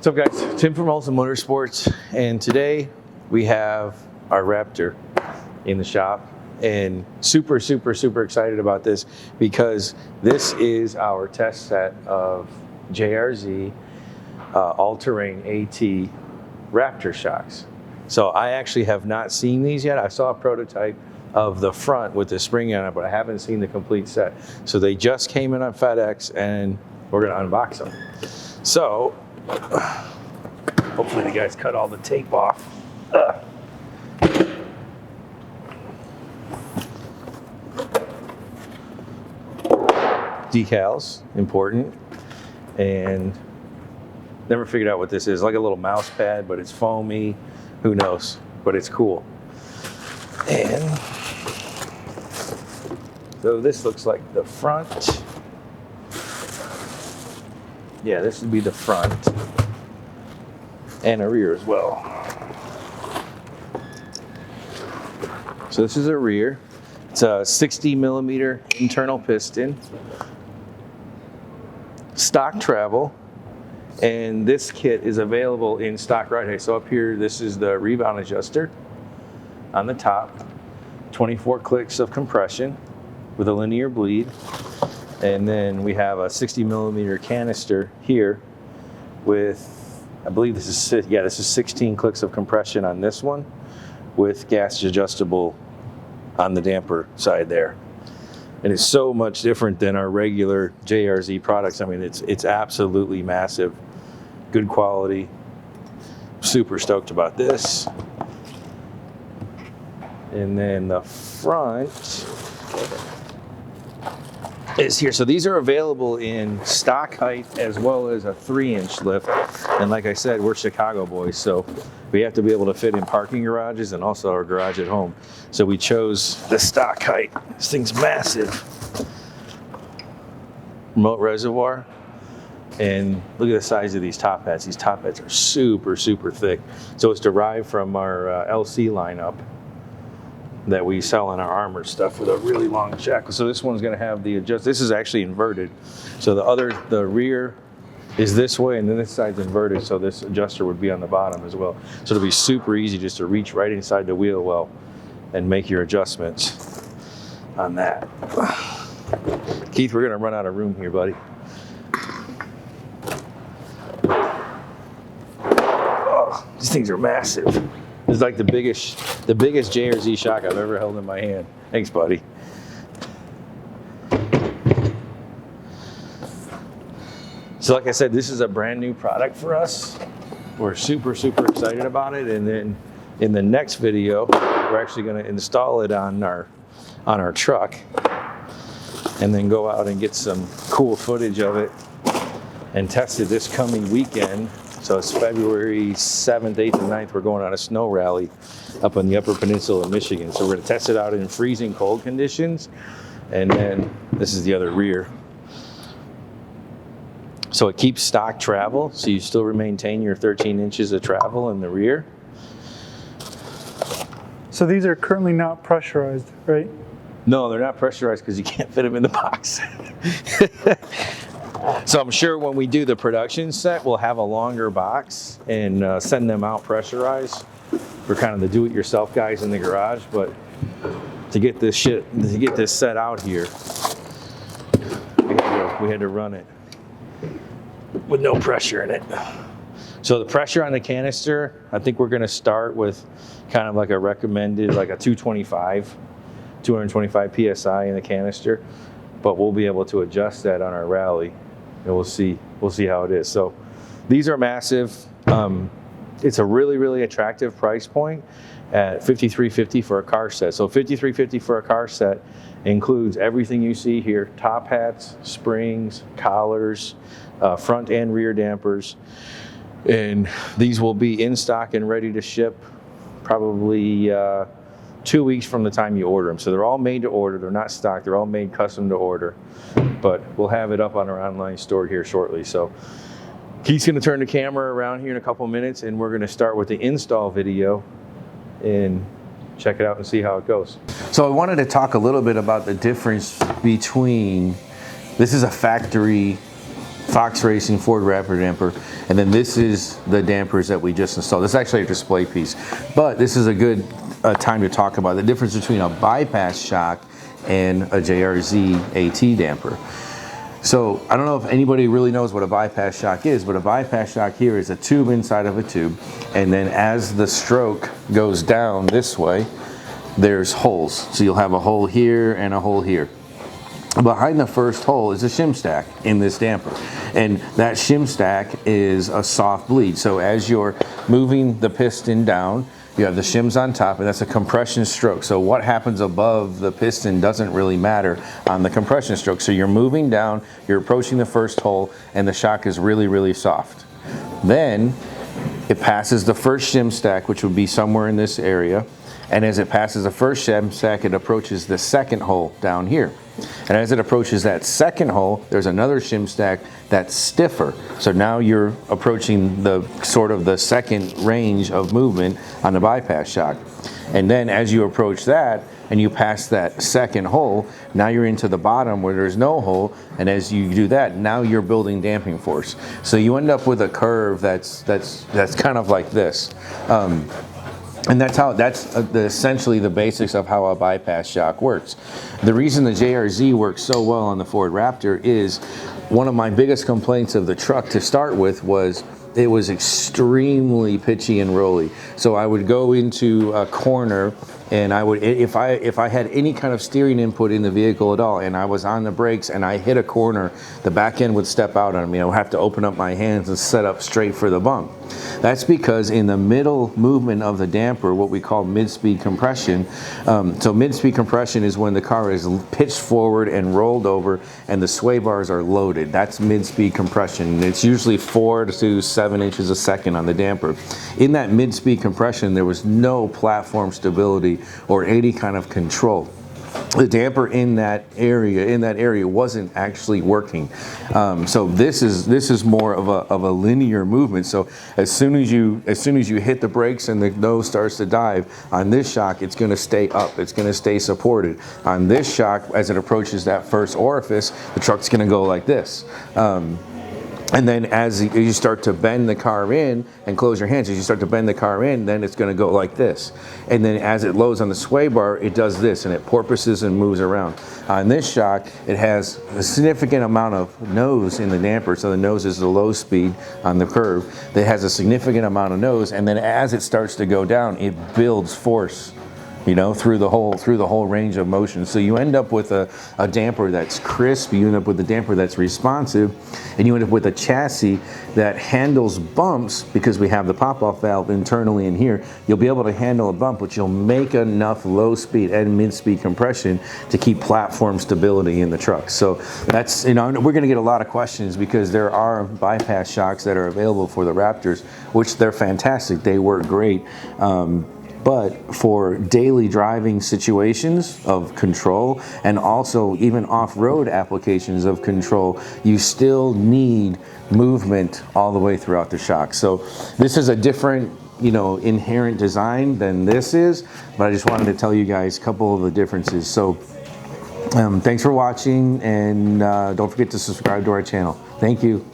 What's up, guys? Tim from Olsen Motorsports, and today we have our Raptor in the shop, and super excited about this because this is our test set of JRZ all-terrain AT Raptor shocks. So I actually have not seen these yet. I saw a prototype of the front with the spring on it, but I haven't seen the complete set. So they just came in on FedEx, and we're gonna unbox them. So hopefully the guys cut all the tape off. Decals, important. And never figured out what this is. Like a little mouse pad, but it's foamy. Who knows? But it's cool. And so this looks like the front. Yeah, this would be the front. And a rear as well. So this is a rear. It's a 60mm internal piston. Stock travel. And this kit is available in stock ride height. So up here, this is the rebound adjuster on the top. 24 clicks of compression with a linear bleed. And then we have a 60mm canister here with, I believe this is, yeah, this is 16 clicks of compression on this one with gas adjustable on the damper side there. And it's so much different than our regular JRZ products. I mean, it's absolutely massive. Good quality. Super stoked about this. And then the front is here. So these are available in stock height as well as a 3-inch lift. And like I said, we're Chicago boys, so we have to be able to fit in parking garages and also our garage at home. So we chose the stock height. This thing's massive. Remote reservoir. And look at the size of these top hats. These top hats are super thick. So it's derived from our LC lineup that we sell on our armored stuff with a really long shackle. So this one's gonna have the adjust. This is actually inverted. So the rear is this way, and then this side's inverted. So this adjuster would be on the bottom as well. So it'll be super easy just to reach right inside the wheel well and make your adjustments on that. Keith, we're gonna run out of room here, buddy. Oh, these things are massive. It's like the biggest JRZ shock I've ever held in my hand. Thanks, buddy. So like I said, this is a brand new product for us. We're super excited about it. And then in the next video, we're actually gonna install it on our truck and then go out and get some cool footage of it and test it this coming weekend. So it's February 7th, 8th, and 9th. We're going on a snow rally up on the Upper Peninsula of Michigan. So we're gonna test it out in freezing cold conditions. And then this is the other rear. So it keeps stock travel, so you still maintain your 13 inches of travel in the rear. So these are currently not pressurized, right? No, they're not pressurized because you can't fit them in the box. So I'm sure when we do the production set, we'll have a longer box and send them out pressurized for kind of the do-it-yourself guys in the garage. But to get this set out here, we had to run it with no pressure in it. So the pressure on the canister, I think we're going to start with kind of like a recommended, like a 225 PSI in the canister, but we'll be able to adjust that on our rally. And we'll see how it is. So these are massive. It's a really attractive price point at $53.50 for a car set. So $53.50 for a car set includes everything you see here: top hats, springs, collars, front and rear dampers. And these will be in stock and ready to ship probably 2 weeks from the time you order them. So they're all made to order. They're not stock. They're all made custom to order. But we'll have it up on our online store here shortly. So Keith's going to turn the camera around here in a couple minutes, and we're going to start with the install video and check it out and see how it goes. So I wanted to talk a little bit about the difference between, this is a factory Fox Racing Ford Raptor damper, and then this is the dampers that we just installed. This is actually a display piece, but this is a good time to talk about the difference between a bypass shock and a JRZ AT damper. So I don't know if anybody really knows what a bypass shock is, but a bypass shock here is a tube inside of a tube, and then as the stroke goes down this way, there's holes. So you'll have a hole here and a hole here. Behind the first hole is a shim stack in this damper, and that shim stack is a soft bleed. So as you're moving the piston down, you have the shims on top, and that's a compression stroke. So what happens above the piston doesn't really matter on the compression stroke. So you're moving down, you're approaching the first hole, and the shock is really, really soft. Then it passes the first shim stack, which would be somewhere in this area. And as it passes the first shim stack, it approaches the second hole down here. And as it approaches that second hole, there's another shim stack that's stiffer. So now you're approaching the sort of the second range of movement on the bypass shock. And then as you approach that and you pass that second hole, now you're into the bottom where there's no hole. And as you do that, now you're building damping force. So you end up with a curve that's kind of like this. And that's essentially the basics of how a bypass shock works. The reason the JRZ works so well on the Ford Raptor is one of my biggest complaints of the truck to start with was it was extremely pitchy and rolly. So I would go into a corner and I would, if I had any kind of steering input in the vehicle at all and I was on the brakes and I hit a corner, the back end would step out on me. I would have to open up my hands and set up straight for the bump. That's because in the middle movement of the damper, what we call mid-speed compression, so mid-speed compression is when the car is pitched forward and rolled over and the sway bars are loaded. That's mid-speed compression. It's usually 4 to 7 inches a second on the damper. In that mid-speed compression, there was no platform stability or any kind of control. The damper in that area wasn't actually working. So this is more of a linear movement. So as soon as you hit the brakes and the nose starts to dive, on this shock it's going to stay up. It's going to stay supported. On this shock, as it approaches that first orifice, the truck's going to go like this. And then as you start to bend the car in and close your hands, as you start to bend the car in, then it's going to go like this. And then as it loads on the sway bar, it does this and it porpoises and moves around. On this shock, it has a significant amount of nose in the damper. So the nose is the low speed on the curve. It has a significant amount of nose. And then as it starts to go down, it builds force, you know, through the whole range of motion. So you end up with a damper that's crisp, you end up with a damper that's responsive, and you end up with a chassis that handles bumps because we have the pop-off valve internally in here. You'll be able to handle a bump, but you'll make enough low speed and mid-speed compression to keep platform stability in the truck. So that's, you know, we're gonna get a lot of questions because there are bypass shocks that are available for the Raptors, which they're fantastic, they work great. But for daily driving situations of control and also even off-road applications of control, you still need movement all the way throughout the shock. So this is a different, you know, inherent design than this is, but I just wanted to tell you guys a couple of the differences. So thanks for watching, and don't forget to subscribe to our channel. Thank you.